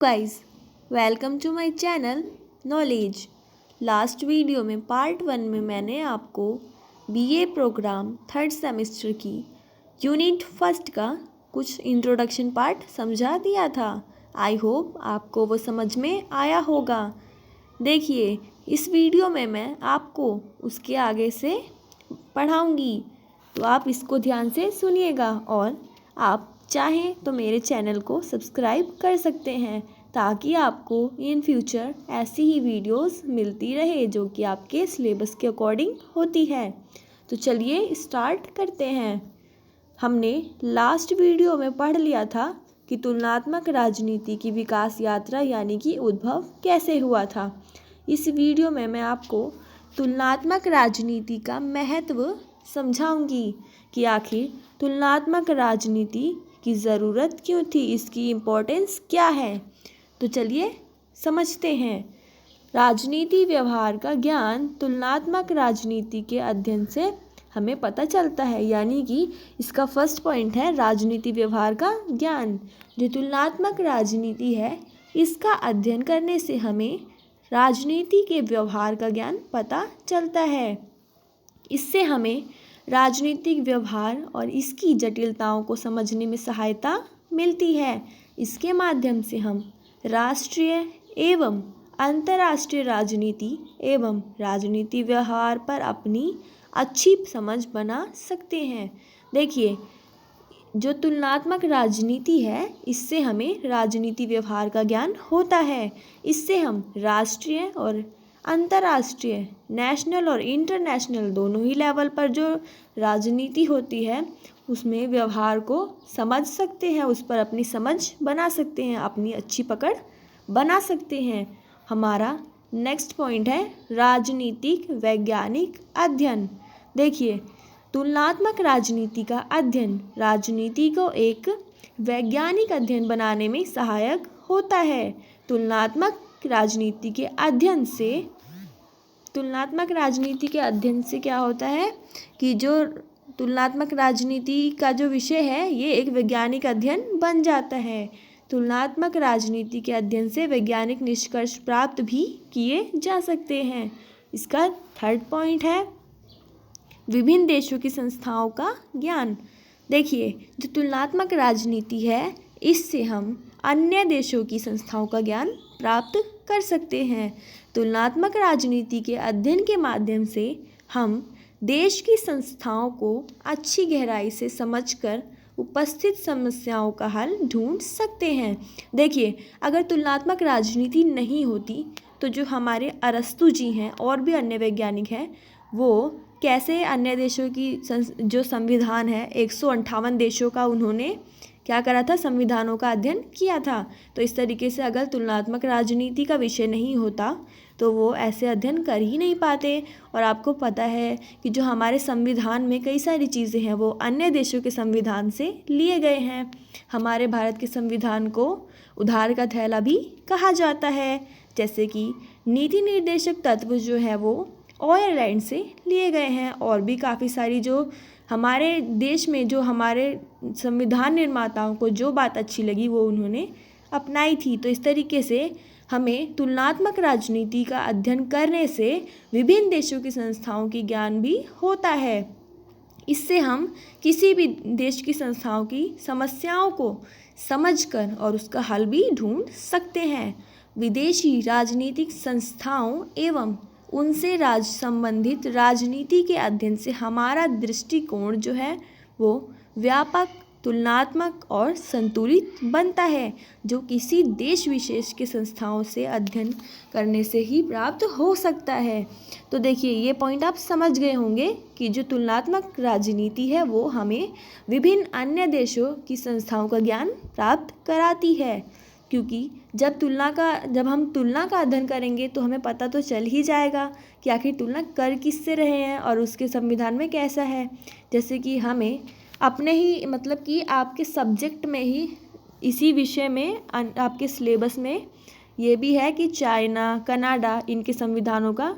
Guys, welcome to my channel knowledge. Last video में part 1 में मैंने आपको बीए प्रोग्राम थर्ड सेमेस्टर की यूनिट फर्स्ट का कुछ इंट्रोडक्शन पार्ट समझा दिया था। आई होप आपको वो समझ में आया होगा। देखिए, इस वीडियो में मैं आपको उसके आगे से पढ़ाऊंगी, तो आप इसको ध्यान से सुनिएगा और आप चाहें तो मेरे चैनल को सब्सक्राइब कर सकते हैं ताकि आपको इन फ्यूचर ऐसी ही वीडियोस मिलती रहे जो कि आपके सिलेबस के अकॉर्डिंग होती है। तो चलिए स्टार्ट करते हैं। हमने लास्ट वीडियो में पढ़ लिया था कि तुलनात्मक राजनीति की विकास यात्रा यानी कि उद्भव कैसे हुआ था। इस वीडियो में मैं आपको तुलनात्मक राजनीति का महत्व समझाऊंगी कि आखिर तुलनात्मक राजनीति की ज़रूरत क्यों थी, इसकी इम्पोर्टेंस क्या है। तो चलिए समझते हैं। राजनीति व्यवहार का ज्ञान तुलनात्मक राजनीति के अध्ययन से हमें पता चलता है, यानी कि इसका फर्स्ट पॉइंट है राजनीति व्यवहार का ज्ञान। जो तुलनात्मक राजनीति है, इसका अध्ययन करने से हमें राजनीति के व्यवहार का ज्ञान पता चलता है। इससे हमें राजनीतिक व्यवहार और इसकी जटिलताओं को समझने में सहायता मिलती है। इसके माध्यम से हम राष्ट्रीय एवं अंतर्राष्ट्रीय राजनीति एवं राजनीति व्यवहार पर अपनी अच्छी समझ बना सकते हैं। देखिए, जो तुलनात्मक राजनीति है, इससे हमें राजनीति व्यवहार का ज्ञान होता है। इससे हम राष्ट्रीय और अंतर्राष्ट्रीय, नेशनल और इंटरनेशनल दोनों ही लेवल पर जो राजनीति होती है उसमें व्यवहार को समझ सकते हैं, उस पर अपनी समझ बना सकते हैं, अपनी अच्छी पकड़ बना सकते हैं। हमारा नेक्स्ट पॉइंट है राजनीतिक वैज्ञानिक अध्ययन। देखिए, तुलनात्मक राजनीति का अध्ययन राजनीति को एक वैज्ञानिक अध्ययन बनाने में सहायक होता है। तुलनात्मक राजनीति के अध्ययन से क्या होता है कि जो तुलनात्मक राजनीति का जो विषय है ये एक वैज्ञानिक अध्ययन बन जाता है। तुलनात्मक राजनीति के अध्ययन से वैज्ञानिक निष्कर्ष प्राप्त भी किए जा सकते हैं। इसका थर्ड पॉइंट है विभिन्न देशों की संस्थाओं का ज्ञान। देखिए, जो तुलनात्मक राजनीति है, इससे हम अन्य देशों की संस्थाओं का ज्ञान प्राप्त कर सकते हैं। तुलनात्मक राजनीति के अध्ययन के माध्यम से हम देश की संस्थाओं को अच्छी गहराई से समझकर उपस्थित समस्याओं का हल ढूंढ सकते हैं। देखिए, अगर तुलनात्मक राजनीति नहीं होती तो जो हमारे अरस्तु जी हैं और भी अन्य वैज्ञानिक हैं, वो कैसे अन्य देशों की जो संविधान है 158 देशों का उन्होंने क्या करा था, संविधानों का अध्ययन किया था। तो इस तरीके से अगर तुलनात्मक राजनीति का विषय नहीं होता तो वो ऐसे अध्ययन कर ही नहीं पाते। और आपको पता है कि जो हमारे संविधान में कई सारी चीज़ें हैं वो अन्य देशों के संविधान से लिए गए हैं। हमारे भारत के संविधान को उधार का थैला भी कहा जाता है, जैसे कि नीति निर्देशक तत्व जो है वो आयरलैंड से लिए गए हैं। और भी काफ़ी सारी जो हमारे देश में जो हमारे संविधान निर्माताओं को जो बात अच्छी लगी वो उन्होंने अपनाई थी। तो इस तरीके से हमें तुलनात्मक राजनीति का अध्ययन करने से विभिन्न देशों की संस्थाओं की ज्ञान भी होता है। इससे हम किसी भी देश की संस्थाओं की समस्याओं को समझकर और उसका हल भी ढूंढ सकते हैं। विदेशी राजनीतिक संस्थाओं एवं उनसे संबंधित राजनीति के अध्ययन से हमारा दृष्टिकोण जो है वो व्यापक, तुलनात्मक और संतुलित बनता है, जो किसी देश विशेष के संस्थाओं से अध्ययन करने से ही प्राप्त हो सकता है। तो देखिए, ये पॉइंट आप समझ गए होंगे कि जो तुलनात्मक राजनीति है वो हमें विभिन्न अन्य देशों की संस्थाओं का ज्ञान प्राप्त कराती है। क्योंकि जब हम तुलना का अध्ययन करेंगे तो हमें पता तो चल ही जाएगा कि आखिर तुलना कर किससे रहे हैं और उसके संविधान में कैसा है। जैसे कि हमें अपने ही मतलब कि आपके सब्जेक्ट में ही इसी विषय में आपके सिलेबस में ये भी है कि चाइना, कनाडा, इनके संविधानों का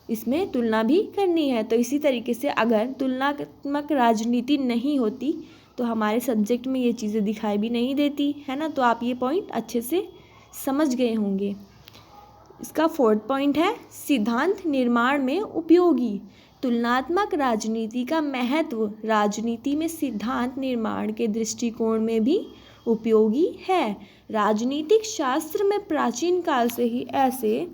इसमें तुलना भी करनी है। तो इसी तरीके से अगर तुलनात्मक राजनीति नहीं होती तो हमारे सब्जेक्ट में ये चीज़ें दिखाई भी नहीं देती है ना। तो आप ये पॉइंट अच्छे से समझ गए होंगे। इसका 4th पॉइंट है सिद्धांत निर्माण में उपयोगी। तुलनात्मक राजनीति का महत्व राजनीति में सिद्धांत निर्माण के दृष्टिकोण में भी उपयोगी है। राजनीतिक शास्त्र में प्राचीन काल से ही ऐसे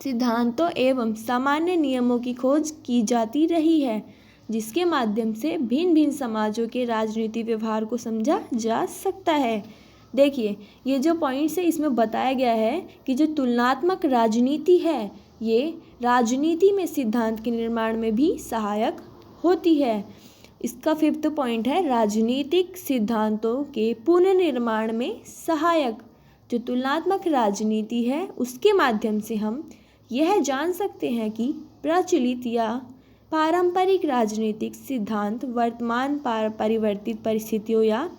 सिद्धांतों एवं सामान्य नियमों की खोज की जाती रही है, जिसके माध्यम से भिन्न भिन्न समाजों के राजनीतिक व्यवहार को समझा जा सकता है। देखिए, ये जो पॉइंट्स है इसमें बताया गया है कि जो तुलनात्मक राजनीति है ये राजनीति में सिद्धांत के निर्माण में भी सहायक होती है। इसका 5th पॉइंट है राजनीतिक सिद्धांतों के पुनर्निर्माण में सहायक। जो तुलनात्मक राजनीति है उसके माध्यम से हम यह जान सकते हैं कि प्रचलित या पारंपरिक राजनीतिक सिद्धांत वर्तमान परिवर्तित परिस्थितियों या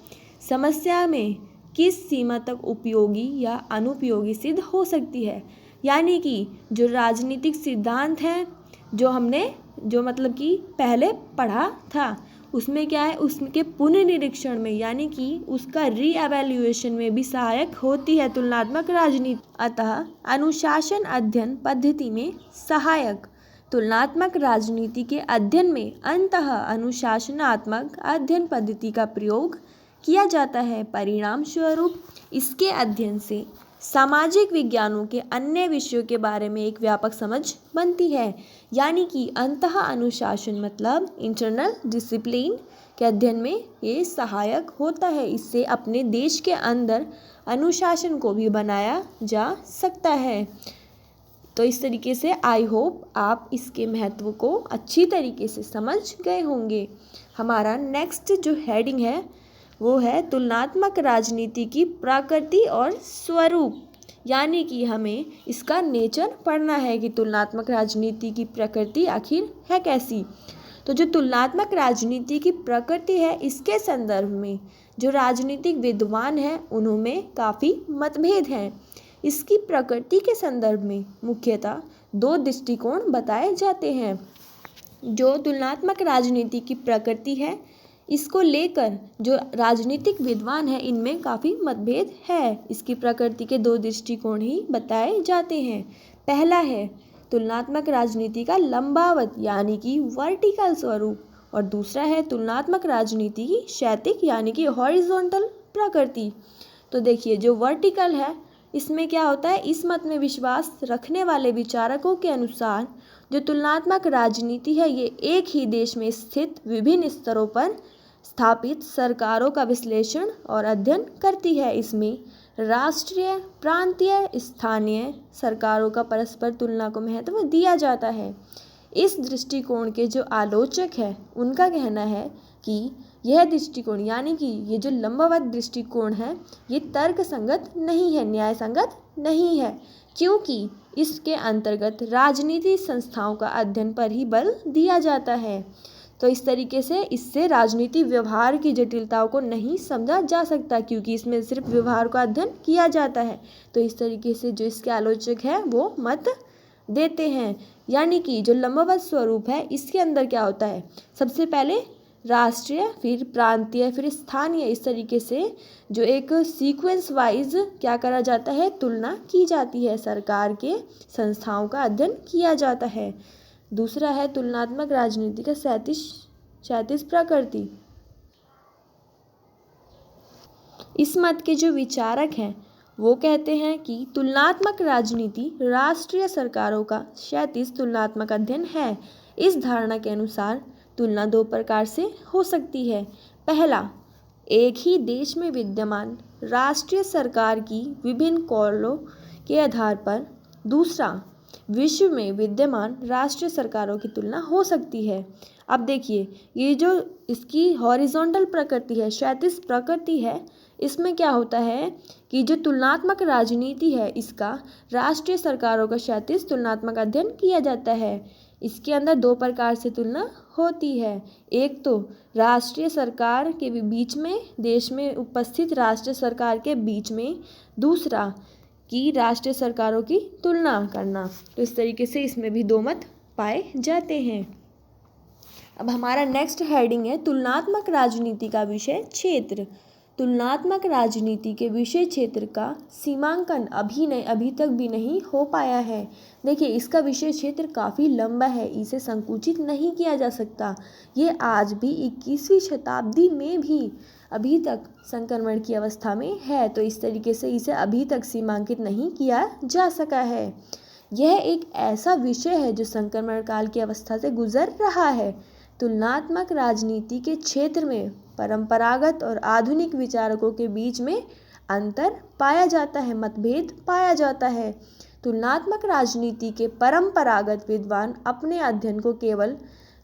समस्या में किस सीमा तक उपयोगी या अनुपयोगी सिद्ध हो सकती है। यानी कि जो राजनीतिक सिद्धांत हैं जो हमने मतलब कि पहले पढ़ा था उसमें क्या है, उसके पुनर्निरीक्षण में यानी कि उसका रीएवैल्यूएशन में भी सहायक होती है तुलनात्मक राजनीति। अतः अनुशासन अध्ययन पद्धति में सहायक। तुलनात्मक राजनीति के अध्ययन में अंततः अनुशासनात्मक अध्ययन पद्धति का प्रयोग किया जाता है। परिणाम स्वरूप इसके अध्ययन से सामाजिक विज्ञानों के अन्य विषयों के बारे में एक व्यापक समझ बनती है। यानी कि अंतः अनुशासन मतलब इंटरनल डिसिप्लिन के अध्ययन में ये सहायक होता है। इससे अपने देश के अंदर अनुशासन को भी बनाया जा सकता है। तो इस तरीके से आई होप आप इसके महत्व को अच्छी तरीके से समझ गए होंगे। हमारा नेक्स्ट जो हेडिंग है वो है तुलनात्मक राजनीति की प्रकृति और स्वरूप। यानी कि हमें इसका नेचर पढ़ना है कि तुलनात्मक राजनीति की प्रकृति आखिर है कैसी। तो जो तुलनात्मक राजनीति की प्रकृति है इसके संदर्भ में जो राजनीतिक विद्वान हैं उनमें काफ़ी मतभेद हैं। इसकी प्रकृति के संदर्भ में मुख्यतः 2 दृष्टिकोण बताए जाते हैं। जो तुलनात्मक राजनीति की प्रकृति है इसको लेकर जो राजनीतिक विद्वान हैं इनमें काफ़ी मतभेद है। इसकी प्रकृति के 2 दृष्टिकोण ही बताए जाते हैं। पहला है तुलनात्मक राजनीति का लंबावत यानी कि वर्टिकल स्वरूप और दूसरा है तुलनात्मक राजनीति की क्षैतिज यानी कि हॉरिजॉन्टल प्रकृति। तो देखिए, जो वर्टिकल है इसमें क्या होता है, इस मत में विश्वास रखने वाले विचारकों के अनुसार जो तुलनात्मक राजनीति है ये एक ही देश में स्थित विभिन्न स्तरों पर स्थापित सरकारों का विश्लेषण और अध्ययन करती है। इसमें राष्ट्रीय, प्रांतीय, स्थानीय सरकारों का परस्पर तुलना को महत्व दिया जाता है। इस दृष्टिकोण के जो आलोचक हैं उनका कहना है कि यह दृष्टिकोण यानी कि ये जो लंबवत दृष्टिकोण है ये तर्क संगत नहीं है, न्याय संगत नहीं है, क्योंकि इसके अंतर्गत राजनीति संस्थाओं का अध्ययन पर ही बल दिया जाता है। तो इस तरीके से इससे राजनीति व्यवहार की जटिलताओं को नहीं समझा जा सकता क्योंकि इसमें सिर्फ व्यवहार का अध्ययन किया जाता है। तो इस तरीके से जो इसके आलोचक हैं वो मत देते हैं। यानी कि जो लंबवत स्वरूप है इसके अंदर क्या होता है, सबसे पहले राष्ट्रीय, फिर प्रांतीय, फिर स्थानीय, इस तरीके से जो एक सीक्वेंस वाइज क्या करा जाता है, तुलना की जाती है, सरकार के संस्थाओं का अध्ययन किया जाता है। दूसरा है तुलनात्मक राजनीति का क्षैतिज प्रकृति। इस मत के जो विचारक हैं वो कहते हैं कि तुलनात्मक राजनीति राष्ट्रीय सरकारों का क्षैतिज तुलनात्मक अध्ययन है। इस धारणा के अनुसार तुलना 2 प्रकार से हो सकती है। पहला, एक ही देश में विद्यमान राष्ट्रीय सरकार की विभिन्न कॉलों के आधार पर। दूसरा, विश्व में विद्यमान राष्ट्रीय सरकारों की तुलना हो सकती है। अब देखिए, ये जो इसकी हॉरिजॉन्टल प्रकृति है, क्षैतिज प्रकृति है, इसमें क्या होता है कि जो तुलनात्मक राजनीति है इसका राष्ट्रीय सरकारों का क्षैतिज तुलनात्मक अध्ययन किया जाता है। इसके अंदर 2 प्रकार से तुलना होती है। एक तो राष्ट्रीय सरकार के बीच में, देश में उपस्थित राष्ट्रीय सरकार के बीच में। दूसरा कि राष्ट्रीय सरकारों की तुलना करना। तो इस तरीके से इसमें भी 2 मत पाए जाते हैं। अब हमारा नेक्स्ट हेडिंग है तुलनात्मक राजनीति का विषय क्षेत्र। तुलनात्मक राजनीति के विषय क्षेत्र का सीमांकन अभी तक भी नहीं हो पाया है। देखिए, इसका विषय क्षेत्र काफ़ी लंबा है, इसे संकुचित नहीं किया जा सकता। ये आज भी 21वीं शताब्दी में भी अभी तक संक्रमण की अवस्था में है, तो इस तरीके से इसे अभी तक सीमांकित नहीं किया जा सका है। यह एक ऐसा विषय है जो संक्रमण काल की अवस्था से गुजर रहा है। तुलनात्मक राजनीति के क्षेत्र में परंपरागत और आधुनिक विचारकों के बीच में अंतर पाया जाता है, मतभेद पाया जाता है। तुलनात्मक राजनीति के परंपरागत विद्वान अपने अध्ययन को केवल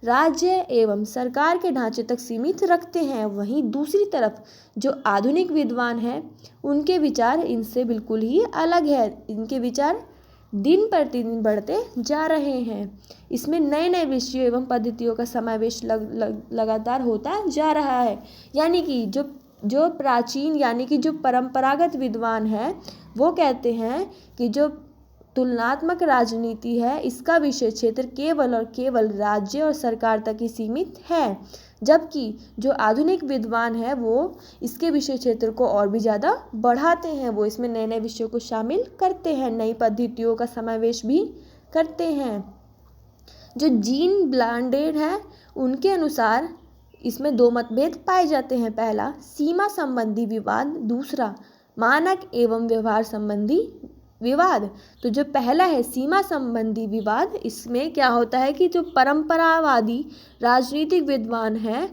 राज्य एवं सरकार के ढांचे तक सीमित रखते हैं। वहीं दूसरी तरफ जो आधुनिक विद्वान हैं, उनके विचार इनसे बिल्कुल ही अलग है। इनके विचार दिन प्रतिदिन बढ़ते जा रहे हैं। इसमें नए नए विषयों एवं पद्धतियों का समावेश लगातार होता जा रहा है। यानी कि जो प्राचीन यानी कि जो परंपरागत विद्वान है, वो कहते हैं कि जो तुलनात्मक राजनीति है, इसका विषय क्षेत्र केवल और केवल राज्य और सरकार तक ही सीमित है, जबकि जो आधुनिक विद्वान है वो इसके विषय क्षेत्र को और भी ज़्यादा बढ़ाते हैं। वो इसमें नए नए विषयों को शामिल करते हैं, नई पद्धतियों का समावेश भी करते हैं। जो जीन ब्लांडेड है, उनके अनुसार इसमें दो मतभेद पाए जाते हैं। पहला, सीमा संबंधी विवाद, दूसरा मानक एवं व्यवहार संबंधी विवाद। तो जो पहला है सीमा संबंधी विवाद, इसमें क्या होता है कि जो परंपरावादी राजनीतिक विद्वान हैं,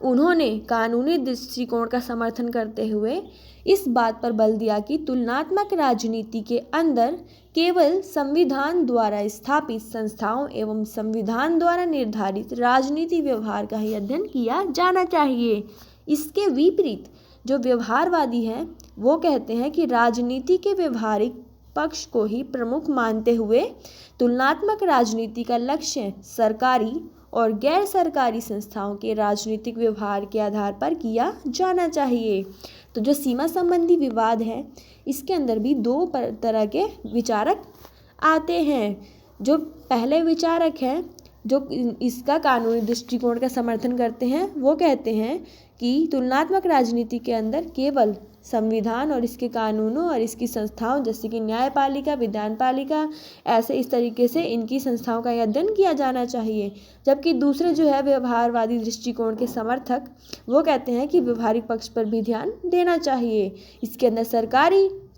उन्होंने कानूनी दृष्टिकोण का समर्थन करते हुए इस बात पर बल दिया कि तुलनात्मक राजनीति के अंदर केवल संविधान द्वारा स्थापित संस्थाओं एवं संविधान द्वारा निर्धारित राजनीतिक व्यवहार का ही अध्ययन किया जाना चाहिए। इसके विपरीत जो व्यवहारवादी हैं, वो कहते हैं कि राजनीति के व्यवहारिक पक्ष को ही प्रमुख मानते हुए तुलनात्मक राजनीति का लक्ष्य सरकारी और गैर सरकारी संस्थाओं के राजनीतिक व्यवहार के आधार पर किया जाना चाहिए। तो जो सीमा संबंधी विवाद है, इसके अंदर भी दो तरह के विचारक आते हैं। जो पहले विचारक हैं, जो इसका कानूनी दृष्टिकोण का समर्थन करते हैं, वो कहते हैं कि तुलनात्मक राजनीति के अंदर केवल संविधान और इसके कानूनों और इसकी संस्थाओं जैसे कि न्यायपालिका, विधानपालिका, ऐसे इस तरीके से इनकी संस्थाओं का अध्ययन किया जाना चाहिए। जबकि दूसरे जो है व्यवहारवादी दृष्टिकोण के समर्थक, वो कहते हैं कि व्यवहारिक पक्ष पर भी ध्यान देना चाहिए। इसके अंदर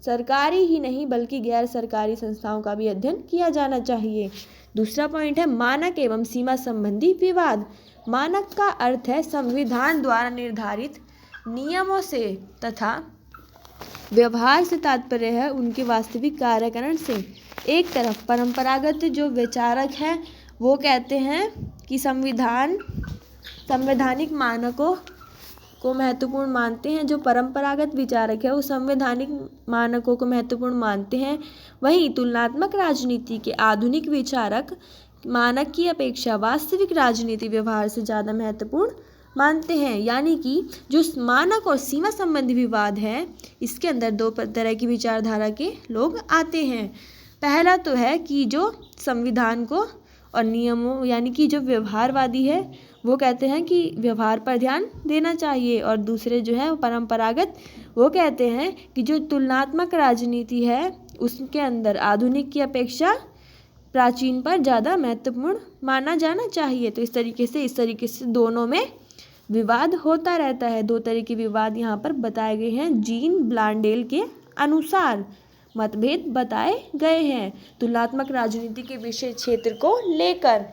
सरकारी ही नहीं बल्कि गैर सरकारी संस्थाओं का भी अध्ययन किया जाना चाहिए। दूसरा पॉइंट है मानक एवं सीमा संबंधी विवाद। मानक का अर्थ है संविधान द्वारा निर्धारित नियमों से तथा व्यवहार से तात्पर्य है उनके वास्तविक कार्यकरण से। एक तरफ परंपरागत जो विचारक हैं, वो कहते हैं कि संवैधानिक मानकों को महत्वपूर्ण मानते हैं। जो परंपरागत विचारक है, वो संवैधानिक मानकों को महत्वपूर्ण मानते हैं। वहीं तुलनात्मक राजनीति के आधुनिक विचारक मानक की अपेक्षा वास्तविक राजनीति व्यवहार से ज़्यादा महत्वपूर्ण मानते हैं। यानी कि जो मानक और सीमा संबंधी विवाद है, इसके अंदर दो तरह की विचारधारा के लोग आते हैं। पहला तो है कि जो संविधान को और नियमों यानी कि जो व्यवहारवादी है, वो कहते हैं कि व्यवहार पर ध्यान देना चाहिए, और दूसरे जो है परंपरागत, वो कहते हैं कि जो तुलनात्मक राजनीति है उसके अंदर आधुनिक की अपेक्षा प्राचीन पर ज़्यादा महत्वपूर्ण माना जाना चाहिए। तो इस तरीके से दोनों में विवाद होता रहता है। दो तरह के विवाद यहाँ पर बताए गए हैं। जीन ब्लांडेल के अनुसार मतभेद बताए गए हैं तुलनात्मक राजनीति के विषय क्षेत्र को लेकर।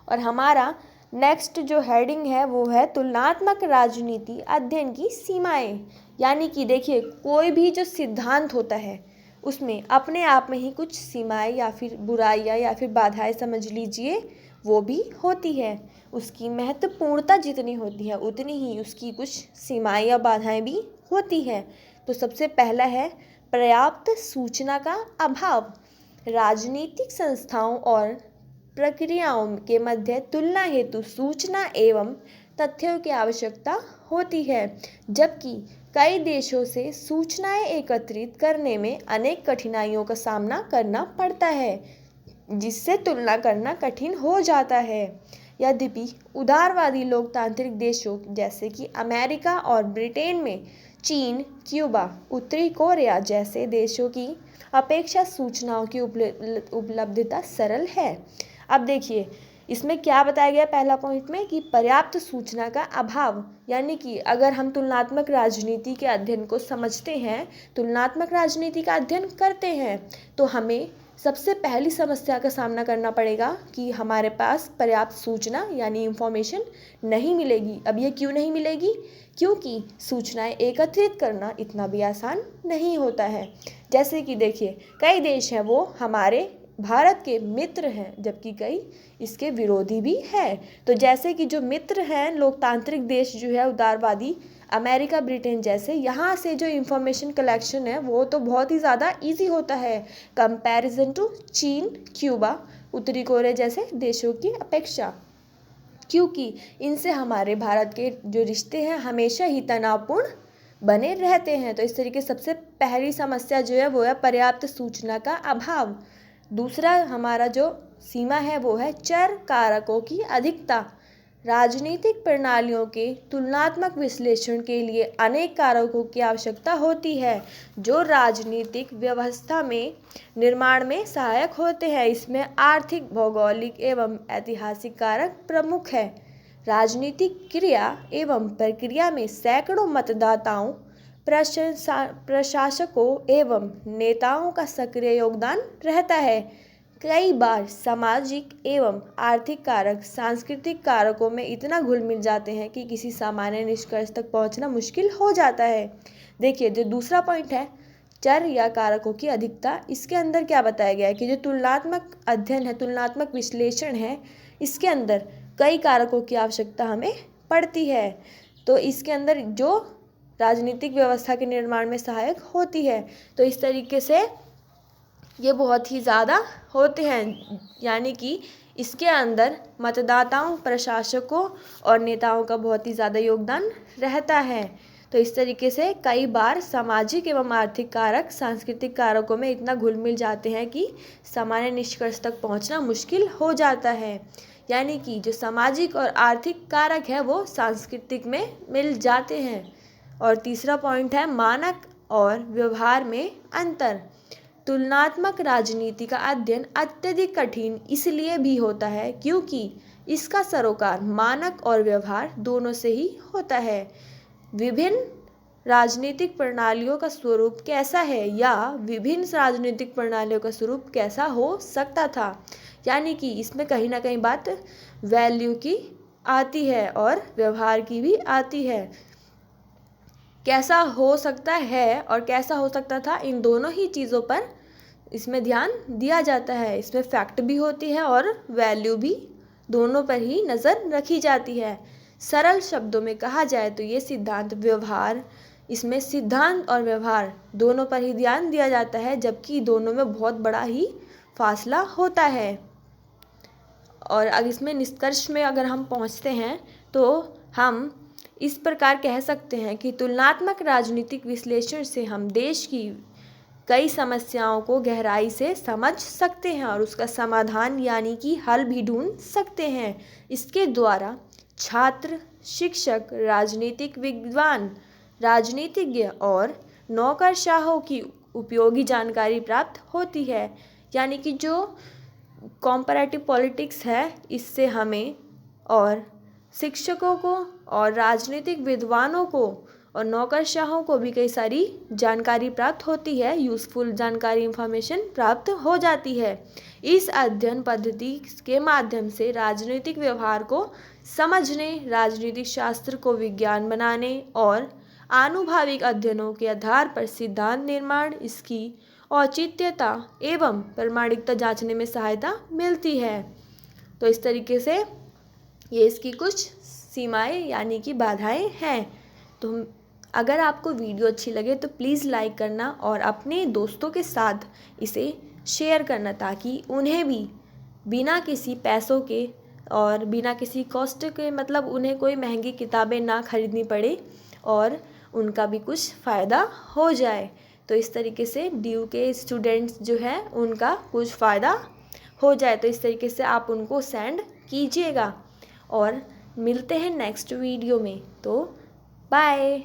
और हमारा नेक्स्ट जो हेडिंग है वो है तुलनात्मक राजनीति अध्ययन की सीमाएं। यानी कि देखिए, कोई भी जो सिद्धांत होता है उसमें अपने आप में ही कुछ सीमाएं या फिर बुराइयां या फिर बाधाएं समझ लीजिए वो भी होती है। उसकी महत्वपूर्णता जितनी होती है उतनी ही उसकी कुछ सीमाएं या बाधाएं भी होती है। तो सबसे पहला है पर्याप्त सूचना का अभाव। राजनीतिक संस्थाओं और प्रक्रियाओं के मध्य तुलना हेतु सूचना एवं तथ्यों की आवश्यकता होती है, जबकि कई देशों से सूचनाएं एकत्रित करने में अनेक कठिनाइयों का सामना करना पड़ता है, जिससे तुलना करना कठिन हो जाता है। यद्यपि उदारवादी लोकतांत्रिक देशों जैसे कि अमेरिका और ब्रिटेन में चीन, क्यूबा, उत्तरी कोरिया जैसे देशों की अपेक्षा सूचनाओं की उपलब्धता सरल है। अब देखिए इसमें क्या बताया गया पहला पॉइंट में कि पर्याप्त सूचना का अभाव, यानी कि अगर हम तुलनात्मक राजनीति के अध्ययन को समझते हैं, तुलनात्मक राजनीति का अध्ययन करते हैं, तो हमें सबसे पहली समस्या का सामना करना पड़ेगा कि हमारे पास पर्याप्त सूचना यानी इंफॉर्मेशन नहीं मिलेगी। अब ये क्यों नहीं मिलेगी? क्योंकि सूचनाएं एकत्रित करना इतना भी आसान नहीं होता है। जैसे कि देखिए कई देश हैं वो हमारे भारत के मित्र हैं, जबकि कई इसके विरोधी भी हैं। तो जैसे कि जो मित्र हैं लोकतांत्रिक देश जो है उदारवादी, अमेरिका, ब्रिटेन जैसे, यहाँ से जो इंफॉर्मेशन कलेक्शन है वो तो बहुत ही ज़्यादा इजी होता है कंपैरिजन टू चीन, क्यूबा, उत्तरी कोरिया जैसे देशों की अपेक्षा, क्योंकि इनसे हमारे भारत के जो रिश्ते हैं हमेशा ही तनावपूर्ण बने रहते हैं। तो इस तरीके सबसे पहली समस्या जो है वो है पर्याप्त सूचना का अभाव। दूसरा हमारा जो सीमा है वो है चर कारकों की अधिकता। राजनीतिक प्रणालियों के तुलनात्मक विश्लेषण के लिए अनेक कारकों की आवश्यकता होती है जो राजनीतिक व्यवस्था में निर्माण में सहायक होते हैं। इसमें आर्थिक, भौगोलिक एवं ऐतिहासिक कारक प्रमुख है। राजनीतिक क्रिया एवं प्रक्रिया में सैकड़ों मतदाताओं, प्रशासकों एवं नेताओं का सक्रिय योगदान रहता है। कई बार सामाजिक एवं आर्थिक कारक सांस्कृतिक कारकों में इतना घुल मिल जाते हैं कि किसी सामान्य निष्कर्ष तक पहुंचना मुश्किल हो जाता है। देखिए जो दूसरा पॉइंट है चर या कारकों की अधिकता, इसके अंदर क्या बताया गया है कि जो तुलनात्मक अध्ययन है, तुलनात्मक विश्लेषण है, इसके अंदर कई कारकों की आवश्यकता हमें पड़ती है। तो इसके अंदर जो राजनीतिक व्यवस्था के निर्माण में सहायक होती है, तो इस तरीके से ये बहुत ही ज़्यादा होते हैं, यानी कि इसके अंदर मतदाताओं, प्रशासकों और नेताओं का बहुत ही ज़्यादा योगदान रहता है। तो इस तरीके से कई बार सामाजिक एवं आर्थिक कारक सांस्कृतिक कारकों में इतना घुल मिल जाते हैं कि सामान्य निष्कर्ष तक पहुंचना मुश्किल हो जाता है। यानी कि जो सामाजिक और आर्थिक कारक है वो सांस्कृतिक में मिल जाते हैं। और तीसरा पॉइंट है मानक और व्यवहार में अंतर। तुलनात्मक राजनीति का अध्ययन अत्यधिक कठिन इसलिए भी होता है क्योंकि इसका सरोकार मानक और व्यवहार दोनों से ही होता है। विभिन्न राजनीतिक प्रणालियों का स्वरूप कैसा है या विभिन्न राजनीतिक प्रणालियों का स्वरूप कैसा हो सकता था, यानी कि इसमें कहीं ना कहीं बात वैल्यू की आती है और व्यवहार की भी आती है। कैसा हो सकता है और कैसा हो सकता था, इन दोनों ही चीज़ों पर इसमें ध्यान दिया जाता है। इसमें फैक्ट भी होती है और वैल्यू भी, दोनों पर ही नज़र रखी जाती है। सरल शब्दों में कहा जाए तो ये सिद्धांत व्यवहार, इसमें सिद्धांत और व्यवहार दोनों पर ही ध्यान दिया जाता है, जबकि दोनों में बहुत बड़ा ही फासला होता है। और अब इसमें निष्कर्ष में अगर हम पहुंचते हैं तो हम इस प्रकार कह सकते हैं कि तुलनात्मक राजनीतिक विश्लेषण से हम देश की कई समस्याओं को गहराई से समझ सकते हैं और उसका समाधान यानी कि हल भी ढूंढ सकते हैं। इसके द्वारा छात्र, शिक्षक, राजनीतिक विद्वान, राजनीतिज्ञ और नौकरशाहों की उपयोगी जानकारी प्राप्त होती है। यानी कि जो कॉम्परेटिव पॉलिटिक्स है इससे हमें और शिक्षकों को और राजनीतिक विद्वानों को और नौकरशाहों को भी कई सारी जानकारी प्राप्त होती है, यूज़फुल जानकारी, इंफॉर्मेशन प्राप्त हो जाती है। इस अध्ययन पद्धति के माध्यम से राजनीतिक व्यवहार को समझने, राजनीतिक शास्त्र को विज्ञान बनाने और आनुभाविक अध्ययनों के आधार पर सिद्धांत निर्माण, इसकी औचित्यता एवं प्रामाणिकता जांचने में सहायता मिलती है। तो इस तरीके से ये इसकी कुछ सीमाएं यानी कि बाधाएं हैं। तो अगर आपको वीडियो अच्छी लगे तो प्लीज़ लाइक करना और अपने दोस्तों के साथ इसे शेयर करना ताकि उन्हें भी बिना किसी पैसों के और बिना किसी कॉस्ट के, मतलब उन्हें कोई महंगी किताबें ना खरीदनी पड़े और उनका भी कुछ फ़ायदा हो जाए। तो इस तरीके से ड्यू के स्टूडेंट्स जो हैं उनका कुछ फ़ायदा हो जाए, तो इस तरीके से आप उनको सेंड कीजिएगा। और मिलते हैं नेक्स्ट वीडियो में। तो बाय।